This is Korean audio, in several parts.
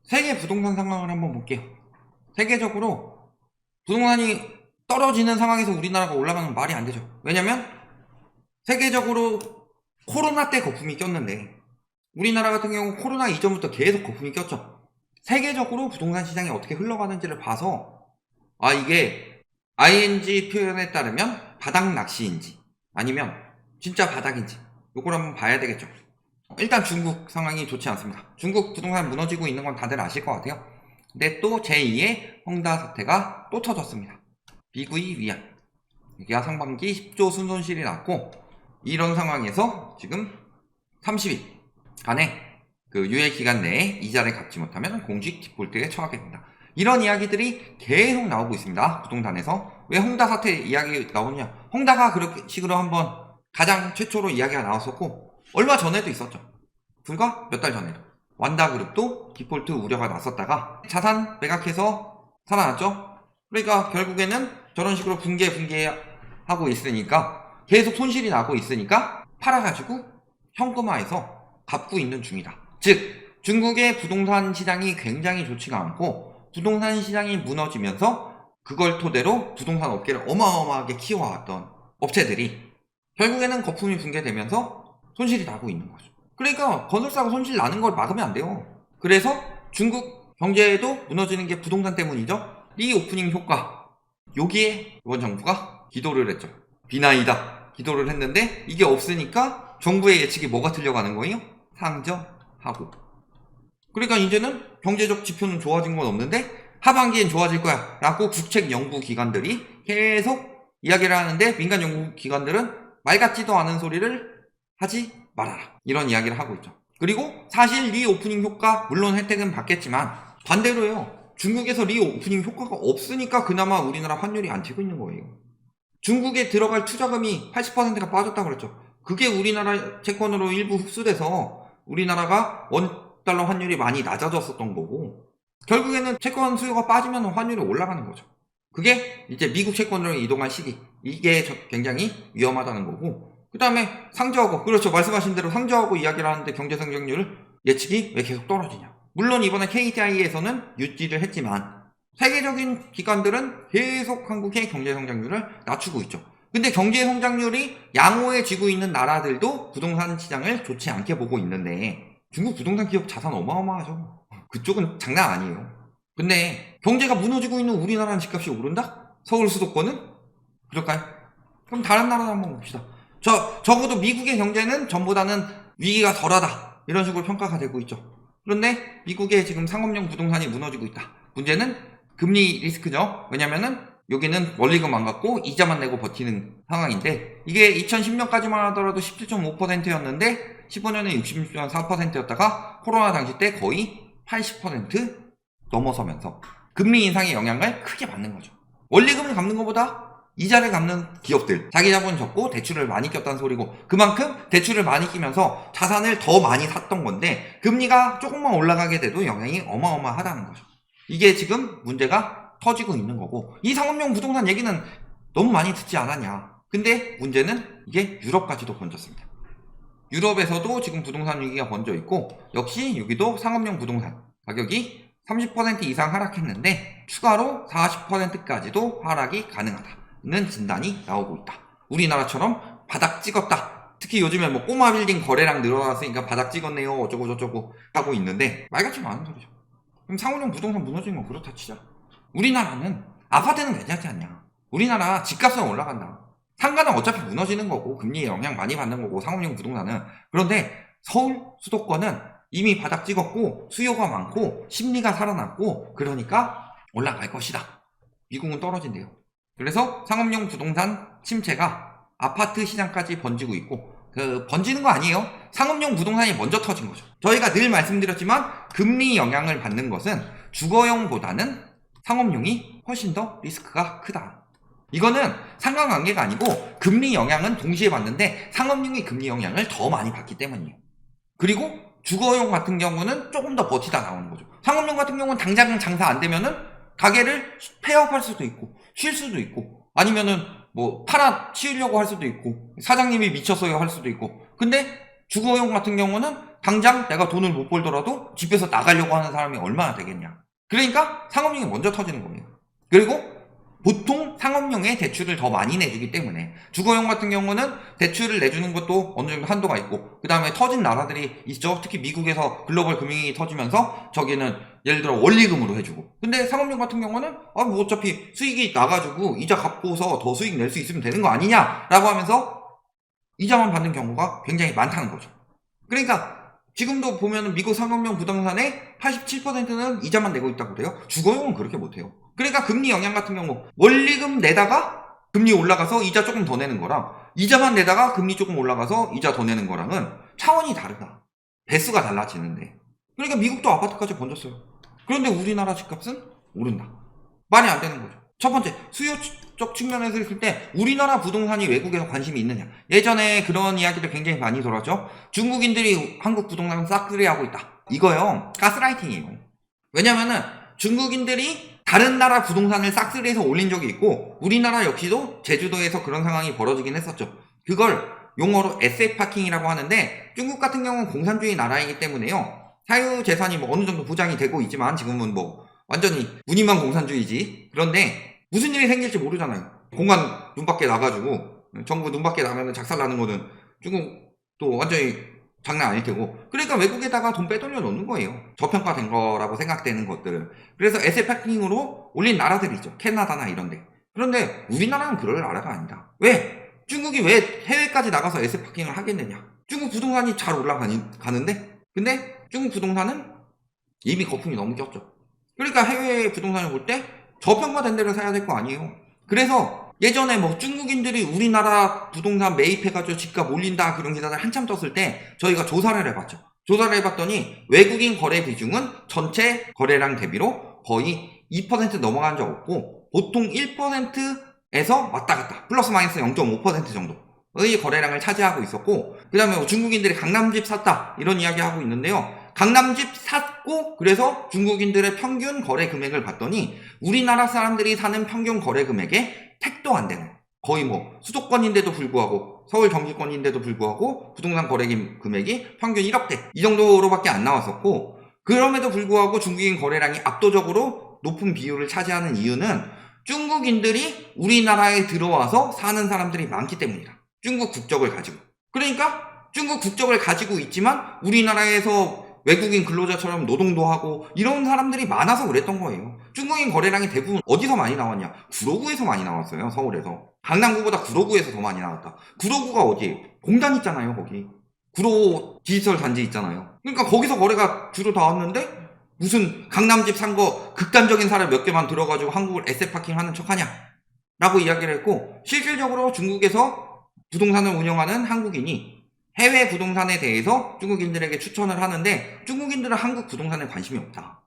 세계 부동산 상황을 한번 볼게요. 세계적으로 부동산이 떨어지는 상황에서 우리나라가 올라가는 건 말이 안 되죠. 왜냐면 세계적으로 코로나 때 거품이 꼈는데 우리나라 같은 경우 코로나 이전부터 계속 거품이 꼈죠. 세계적으로 부동산 시장이 어떻게 흘러가는지를 봐서 이게 ing 표현에 따르면 바닥 낚시인지 아니면 진짜 바닥인지 요걸 한번 봐야 되겠죠. 일단 중국 상황이 좋지 않습니다. 중국 부동산 무너지고 있는 건 다들 아실 것 같아요. 근데 또 제2의 헝다 사태가 또 터졌습니다. 미국이 위안. 여기가 상반기 10조 순손실이 났고, 이런 상황에서 지금 30일 안에 그 유예 기간 내에 이자를 갚지 못하면 공식 디폴트에 처하게 됩니다. 이런 이야기들이 계속 나오고 있습니다. 부동산에서. 왜 헝다 사태 이야기 나오느냐? 헝다가 그런 식으로 한번 가장 최초로 이야기가 나왔었고, 얼마 전에도 있었죠. 불과 몇 달 전에도. 완다그룹도 디폴트 우려가 났었다가 자산 매각해서 살아났죠. 그러니까 결국에는 저런 식으로 붕괴하고 있으니까 계속 손실이 나고 있으니까 팔아가지고 현금화해서 갚고 있는 중이다. 즉 중국의 부동산 시장이 굉장히 좋지가 않고 부동산 시장이 무너지면서 그걸 토대로 부동산 업계를 어마어마하게 키워왔던 업체들이 결국에는 거품이 붕괴되면서 손실이 나고 있는 거죠. 그러니까 건설사가 손실 나는 걸 막으면 안 돼요. 그래서 중국 경제에도 무너지는 게 부동산 때문이죠. 리오프닝 효과. 여기에 이번 정부가 기도를 했죠. 비나이다. 기도를 했는데 이게 없으니까 정부의 예측이 뭐가 틀려가는 거예요? 상저하고. 그러니까 이제는 경제적 지표는 좋아진 건 없는데 하반기엔 좋아질 거야 라고 국책 연구기관들이 계속 이야기를 하는데 민간 연구기관들은 말 같지도 않은 소리를 하지 말아라. 이런 이야기를 하고 있죠. 그리고 사실 리오프닝 효과 물론 혜택은 받겠지만 반대로요. 중국에서 리오프닝 효과가 없으니까 그나마 우리나라 환율이 안 튀고 있는 거예요. 중국에 들어갈 투자금이 80%가 빠졌다고 그랬죠. 그게 우리나라 채권으로 일부 흡수돼서 우리나라가 원달러 환율이 많이 낮아졌었던 거고 결국에는 채권 수요가 빠지면 환율이 올라가는 거죠. 그게 이제 미국 채권으로 이동할 시기. 이게 굉장히 위험하다는 거고 그 다음에 상저하고 그렇죠. 말씀하신 대로 상저하고 이야기를 하는데 경제성장률 예측이 왜 계속 떨어지냐. 물론 이번에 KDI에서는 유지를 했지만 세계적인 기관들은 계속 한국의 경제성장률을 낮추고 있죠. 근데 경제성장률이 양호해지고 있는 나라들도 부동산 시장을 좋지 않게 보고 있는데 중국 부동산 기업 자산 어마어마하죠. 그쪽은 장난 아니에요. 근데 경제가 무너지고 있는 우리나라는 집값이 오른다? 서울 수도권은? 그럴까요? 그럼 다른 나라 한번 봅시다. 적어도 미국의 경제는 전보다는 위기가 덜하다. 이런 식으로 평가가 되고 있죠. 그런데 미국의 지금 상업용 부동산이 무너지고 있다. 문제는 금리 리스크죠. 왜냐면은 여기는 원리금 안 갚고 이자만 내고 버티는 상황인데 이게 2010년까지만 하더라도 17.5%였는데 15년에 66.4%였다가 코로나 당시 때 거의 80% 넘어서면서 금리 인상의 영향을 크게 받는 거죠. 원리금을 갚는 것보다 이자를 갚는 기업들 자기 자본 적고 대출을 많이 꼈다는 소리고 그만큼 대출을 많이 끼면서 자산을 더 많이 샀던 건데 금리가 조금만 올라가게 돼도 영향이 어마어마하다는 거죠. 이게 지금 문제가 터지고 있는 거고 이 상업용 부동산 얘기는 너무 많이 듣지 않았냐. 근데 문제는 이게 유럽까지도 번졌습니다. 유럽에서도 지금 부동산 위기가 번져 있고 역시 여기도 상업용 부동산 가격이 30% 이상 하락했는데 추가로 40%까지도 하락이 가능하다는 진단이 나오고 있다. 우리나라처럼 바닥 찍었다. 특히 요즘에 뭐 꼬마 빌딩 거래량 늘어났으니까 바닥 찍었네요 어쩌고 저쩌고 하고 있는데 말같지 않은 소리죠. 그럼 상업용 부동산 무너지는 건 그렇다 치자. 우리나라는 아파트는 괜찮지 않냐. 우리나라 집값은 올라간다. 상가는 어차피 무너지는 거고 금리에 영향 많이 받는 거고 상업용 부동산은. 그런데 서울 수도권은 이미 바닥 찍었고 수요가 많고 심리가 살아났고 그러니까 올라갈 것이다. 미국은 떨어진대요. 그래서 상업용 부동산 침체가 아파트 시장까지 번지고 있고 번지는 거 아니에요. 상업용 부동산이 먼저 터진 거죠. 저희가 늘 말씀드렸지만 금리 영향을 받는 것은 주거용보다는 상업용이 훨씬 더 리스크가 크다. 이거는 상관관계가 아니고 금리 영향은 동시에 받는데 상업용이 금리 영향을 더 많이 받기 때문이에요. 그리고 주거용 같은 경우는 조금 더 버티다 나오는 거죠. 상업용 같은 경우는 당장 장사 안 되면은 가게를 폐업할 수도 있고 쉴 수도 있고 아니면은 뭐 팔아 치우려고 할 수도 있고 사장님이 미쳤어요 할 수도 있고 근데 주거용 같은 경우는 당장 내가 돈을 못 벌더라도 집에서 나가려고 하는 사람이 얼마나 되겠냐. 그러니까 상업용이 먼저 터지는 거예요. 그리고 보통 상업용에 대출을 더 많이 내주기 때문에 주거용 같은 경우는 대출을 내주는 것도 어느 정도 한도가 있고 그 다음에 터진 나라들이 있죠. 특히 미국에서 글로벌 금융위기 터지면서 저기는 예를 들어 원리금으로 해주고, 근데 상업용 같은 경우는 뭐 어차피 수익이 나가지고 이자 갚고서 더 수익 낼 수 있으면 되는 거 아니냐 라고 하면서 이자만 받는 경우가 굉장히 많다는 거죠. 그러니까 지금도 보면 미국 상업용 부동산의 87%는 이자만 내고 있다고 그래요. 주거용은 그렇게 못해요. 그러니까 금리 영향 같은 경우 원리금 내다가 금리 올라가서 이자 조금 더 내는 거랑 이자만 내다가 금리 조금 올라가서 이자 더 내는 거랑은 차원이 다르다. 배수가 달라지는데. 그러니까 미국도 아파트까지 번졌어요. 그런데 우리나라 집값은 오른다. 말이 안 되는 거죠. 첫 번째, 수요적 측면에서 했을 때 우리나라 부동산이 외국에서 관심이 있느냐. 예전에 그런 이야기들 굉장히 많이 돌았죠. 중국인들이 한국 부동산을 싹쓸이하고 있다. 이거요, 가스라이팅이에요. 왜냐면은 중국인들이 다른 나라 부동산을 싹쓸이해서 올린 적이 있고 우리나라 역시도 제주도에서 그런 상황이 벌어지긴 했었죠. 그걸 용어로 에셋 파킹이라고 하는데, 중국 같은 경우는 공산주의 나라이기 때문에요, 사유재산이 뭐 어느 정도 보장이 되고 있지만 지금은 뭐 완전히 무늬만 공산주의지. 그런데 무슨 일이 생길지 모르잖아요. 공안 눈 밖에 나가지고, 정부 눈 밖에 나면 작살나는 거는 중국도 완전히 장난 아닐 테고, 그러니까 외국에다가 돈 빼돌려 놓는 거예요. 저평가된 거라고 생각되는 것들을. 그래서 에셋 패킹으로 올린 나라들이 있죠. 캐나다나 이런데. 그런데 우리나라는 그럴 나라가 아니다. 왜? 중국이 왜 해외까지 나가서 에셋 패킹을 하겠느냐. 중국 부동산이 잘 올라가는데, 근데 중국 부동산은 이미 거품이 너무 꼈죠. 그러니까 해외 부동산을 볼 때 저평가된 데를 사야 될 거 아니에요. 그래서 예전에 뭐 중국인들이 우리나라 부동산 매입해가지고 집값 올린다 그런 기사들 한참 떴을 때 저희가 조사를 해봤죠. 조사를 해봤더니 외국인 거래 비중은 전체 거래량 대비로 거의 2% 넘어간 적 없고 보통 1%에서 왔다 갔다 플러스 마이너스 0.5% 정도의 거래량을 차지하고 있었고, 그 다음에 중국인들이 강남집 샀다 이런 이야기 하고 있는데요. 강남집 샀고 그래서 중국인들의 평균 거래 금액을 봤더니 우리나라 사람들이 사는 평균 거래 금액에 택도 안 되는, 거의 뭐 수도권인데도 불구하고 서울 경기권인데도 불구하고 부동산 거래 금액이 평균 1억대 이 정도로밖에 안 나왔었고, 그럼에도 불구하고 중국인 거래량이 압도적으로 높은 비율을 차지하는 이유는 중국인들이 우리나라에 들어와서 사는 사람들이 많기 때문이다. 중국 국적을 가지고. 그러니까 중국 국적을 가지고 있지만 우리나라에서 외국인 근로자처럼 노동도 하고 이런 사람들이 많아서 그랬던 거예요. 중국인 거래량이 대부분 어디서 많이 나왔냐? 구로구에서 많이 나왔어요. 서울에서. 강남구보다 구로구에서 더 많이 나왔다. 구로구가 어디예요? 공단 있잖아요. 거기 구로 디지털 단지 있잖아요. 그러니까 거기서 거래가 주로 다 왔는데 무슨 강남집 산 거 극단적인 사례 몇 개만 들어가지고 한국을 에셋 파킹 하는 척 하냐 라고 이야기를 했고, 실질적으로 중국에서 부동산을 운영하는 한국인이 해외 부동산에 대해서 중국인들에게 추천을 하는데 중국인들은 한국 부동산에 관심이 없다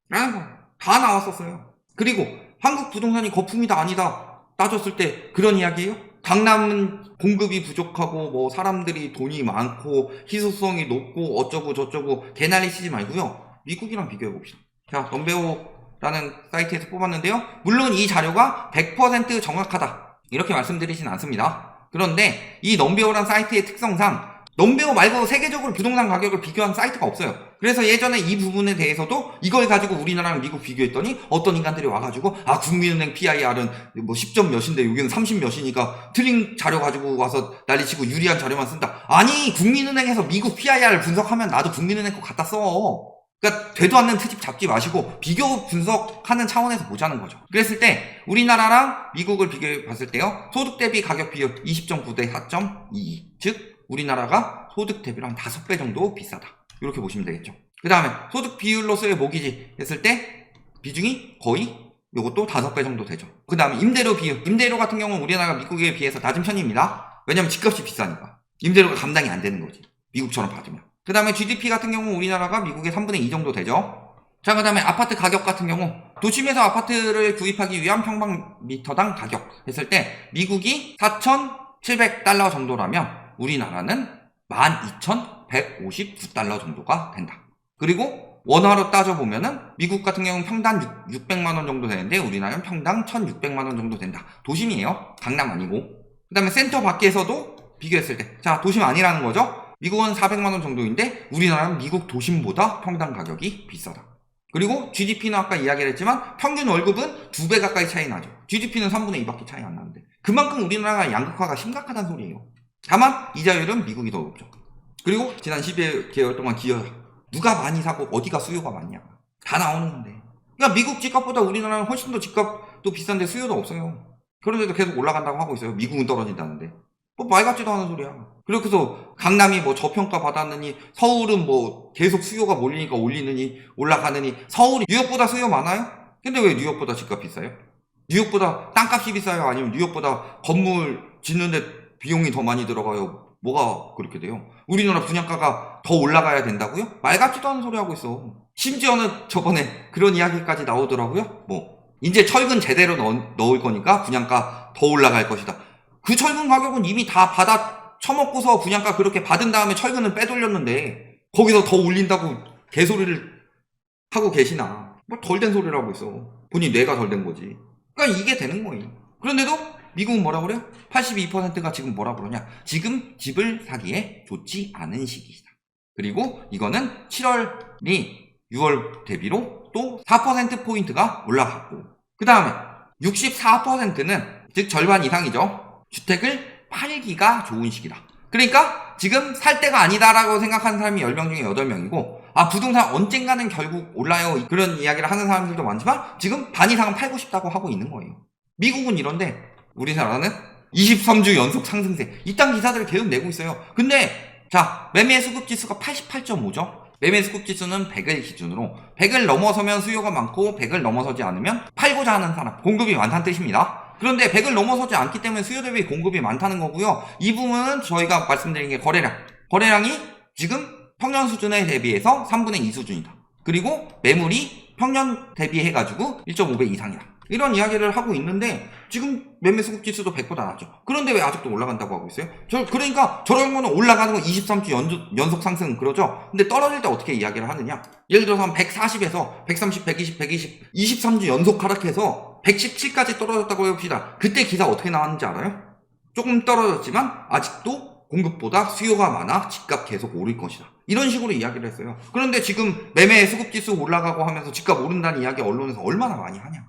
라는 거 다 나왔었어요. 그리고 한국 부동산이 거품이다 아니다 따졌을 때 그런 이야기예요. 강남은 공급이 부족하고 뭐 사람들이 돈이 많고 희소성이 높고 어쩌고 저쩌고 개난리 치지 말고요. 미국이랑 비교해 봅시다. 자, 넘베오라는 사이트에서 뽑았는데요. 물론 이 자료가 100% 정확하다 이렇게 말씀드리진 않습니다. 그런데 이 넘베오라는 사이트의 특성상 넘베오 말고 세계적으로 부동산 가격을 비교한 사이트가 없어요. 그래서 예전에 이 부분에 대해서도 이걸 가지고 우리나라랑 미국 비교했더니 어떤 인간들이 와가지고 국민은행 PIR은 뭐 10점 몇인데 여기는 30 몇이니까 틀린 자료 가지고 와서 난리치고 유리한 자료만 쓴다. 아니, 국민은행에서 미국 PIR을 분석하면 나도 국민은행 거 갖다 써. 그러니까 되도 않는 트집 잡지 마시고 비교 분석하는 차원에서 보자는 거죠. 그랬을 때 우리나라랑 미국을 비교해 봤을 때요, 소득 대비 가격 비율 20.9 대 4.22, 즉 우리나라가 소득 대비로 한 5배 정도 비싸다 이렇게 보시면 되겠죠. 그 다음에 소득 비율로서의 모기지 했을 때 비중이 거의 요것도 5배 정도 되죠. 그 다음에 임대료 비율, 임대료 같은 경우는 우리나라가 미국에 비해서 낮은 편입니다. 왜냐면 집값이 비싸니까 임대료가 감당이 안 되는 거지, 미국처럼 받으면. 그 다음에 GDP 같은 경우 우리나라가 미국의 3분의 2 정도 되죠. 자, 그 다음에 아파트 가격 같은 경우 도심에서 아파트를 구입하기 위한 평방미터당 가격 했을 때 미국이 4,700달러 정도라면 우리나라는 12,159달러 정도가 된다. 그리고 원화로 따져보면은 미국 같은 경우는 평당 600만원 정도 되는데 우리나라는 평당 1,600만원 정도 된다. 도심이에요. 강남 아니고. 그 다음에 센터 밖에서도 비교했을 때, 자, 도심 아니라는 거죠. 미국은 400만원 정도인데 우리나라는 미국 도심보다 평당 가격이 비싸다. 그리고 GDP는 아까 이야기를 했지만 평균 월급은 2배 가까이 차이 나죠. GDP는 3분의 2밖에 차이 안 나는데 그만큼 우리나라가 양극화가 심각하다는 소리예요. 다만 이자율은 미국이 더 높죠. 그리고 지난 12개월 동안 기업 누가 많이 사고 어디가 수요가 많냐 다 나오는 건데, 그러니까 미국 집값보다 우리나라는 훨씬 더 집값도 비싼데 수요도 없어요. 그런데도 계속 올라간다고 하고 있어요. 미국은 떨어진다는데 뭐 말 같지도 않은 소리야. 그래서 강남이 뭐 저평가 받았느니, 서울은 뭐 계속 수요가 몰리니까 올리느니 올라가느니, 서울이 뉴욕보다 수요 많아요? 근데 왜 뉴욕보다 집값 비싸요? 뉴욕보다 땅값이 비싸요? 아니면 뉴욕보다 건물 짓는데 비용이 더 많이 들어가요? 뭐가 그렇게 돼요? 우리나라 분양가가 더 올라가야 된다고요? 말 같지도 않은 소리 하고 있어. 심지어는 저번에 그런 이야기까지 나오더라고요. 뭐 이제 철근 제대로 넣을 거니까 분양가 더 올라갈 것이다. 그 철근 가격은 이미 다 받아 처먹고서 분양가 그렇게 받은 다음에 철근을 빼돌렸는데 거기서 더 올린다고 개소리를 하고 계시나. 뭐 덜 된 소리를 하고 있어. 본인 뇌가 덜 된 거지. 그러니까 이게 되는 거예요. 그런데도 미국은 뭐라 그래요? 82%가 지금 뭐라 그러냐? 지금 집을 사기에 좋지 않은 시기이다. 그리고 이거는 7월이 6월 대비로 또 4%포인트가 올라갔고, 그 다음에 64%는 즉 절반 이상이죠. 주택을 팔기가 좋은 시기다. 그러니까 지금 살 때가 아니다라고 생각하는 사람이 10명 중에 8명이고, 부동산 언젠가는 결국 올라요 그런 이야기를 하는 사람들도 많지만 지금 반 이상은 팔고 싶다고 하고 있는 거예요. 미국은 이런데 우리나라는 23주 연속 상승세, 이딴 기사들을 계속 내고 있어요. 근데 자, 매매 수급 지수가 88.5죠. 매매 수급 지수는 100을 기준으로 100을 넘어서면 수요가 많고 100을 넘어서지 않으면 팔고자 하는 사람, 공급이 많다는 뜻입니다. 그런데 100을 넘어서지 않기 때문에 수요 대비 공급이 많다는 거고요. 이 부분은 저희가 말씀드린 게 거래량이 지금 평년 수준에 대비해서 3분의 2 수준이다. 그리고 매물이 평년 대비해가지고 1.5배 이상이다. 이런 이야기를 하고 있는데 지금 매매 수급 지수도 100보다 낮죠. 그런데 왜 아직도 올라간다고 하고 있어요? 그러니까 저런 거는 올라가는 건 23주 연속 상승 그러죠. 근데 떨어질 때 어떻게 이야기를 하느냐? 예를 들어서 한 140에서 130, 120, 23주 연속 하락해서 117까지 떨어졌다고 해봅시다. 그때 기사 어떻게 나왔는지 알아요? 조금 떨어졌지만 아직도 공급보다 수요가 많아 집값 계속 오를 것이다. 이런 식으로 이야기를 했어요. 그런데 지금 매매 수급 지수 올라가고 하면서 집값 오른다는 이야기 언론에서 얼마나 많이 하냐.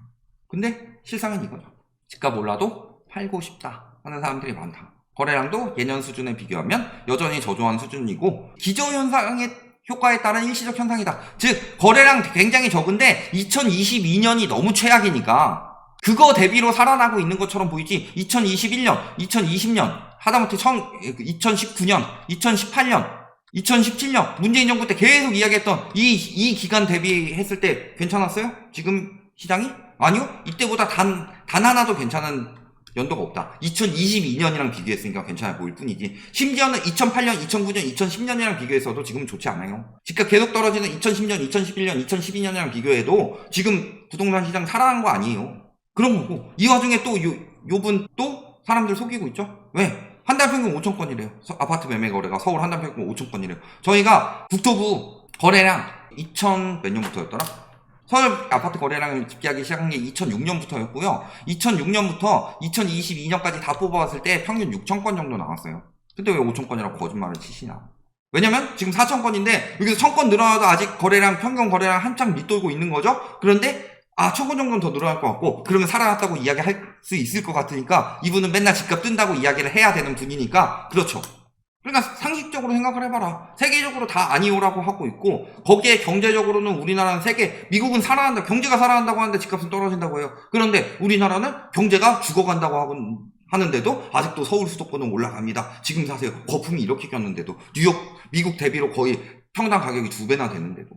근데 실상은 이거죠. 집값 올라도 팔고 싶다 하는 사람들이 많다. 거래량도 예년 수준에 비교하면 여전히 저조한 수준이고 기저현상의 효과에 따른 일시적 현상이다. 즉 거래량 굉장히 적은데 2022년이 너무 최악이니까 그거 대비로 살아나고 있는 것처럼 보이지, 2021년, 2020년, 하다못해 2019년, 2018년, 2017년 문재인 정부 때 계속 이야기했던 이 기간 대비했을 때 괜찮았어요? 지금 시장이? 아니요. 이때보다 단 하나도 괜찮은 연도가 없다. 2022년이랑 비교했으니까 괜찮아 보일 뿐이지. 심지어는 2008년, 2009년, 2010년이랑 비교해서도 지금 좋지 않아요. 집값 계속 떨어지는 2010년, 2011년, 2012년이랑 비교해도 지금 부동산 시장 살아난 거 아니에요. 그런 거고, 이 와중에 또 요분 또 사람들 속이고 있죠? 왜? 한 달 평균 5,000건이래요. 아파트 매매 거래가 서울 한 달 평균 5,000건이래요. 저희가 국토부 거래량 2000 몇 년부터였더라? 서울 아파트 거래량을 집계하기 시작한 게 2006년부터였고요. 2006년부터 2022년까지 다 뽑아봤을 때 평균 6,000건 정도 나왔어요. 근데 왜 5,000건이라고 거짓말을 치시나? 왜냐면 지금 4,000건인데 여기서 1,000건 늘어나도 아직 거래량, 평균 거래량 한참 밑돌고 있는 거죠? 그런데 1,000건 정도는 더 늘어날 것 같고, 그러면 살아났다고 이야기할 수 있을 것 같으니까 이분은 맨날 집값 뜬다고 이야기를 해야 되는 분이니까 그렇죠. 그러니까 상식적으로 생각을 해봐라. 세계적으로 다 아니오라고 하고 있고, 거기에 경제적으로는 우리나라는 미국은 살아난다, 경제가 살아난다고 하는데 집값은 떨어진다고 해요. 그런데 우리나라는 경제가 죽어간다고 하는데도 아직도 서울 수도권은 올라갑니다. 지금 사세요. 거품이 이렇게 꼈는데도, 미국 대비로 거의 평당 가격이 2배나 되는데도.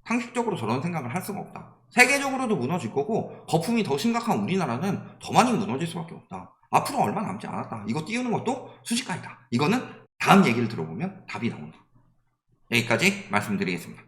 상식적으로 저런 생각을 할 수가 없다. 세계적으로도 무너질 거고, 거품이 더 심각한 우리나라는 더 많이 무너질 수밖에 없다. 앞으로 얼마 남지 않았다. 이거 띄우는 것도 순식간이다. 이거는 다음 얘기를 들어보면 답이 나온다. 여기까지 말씀드리겠습니다.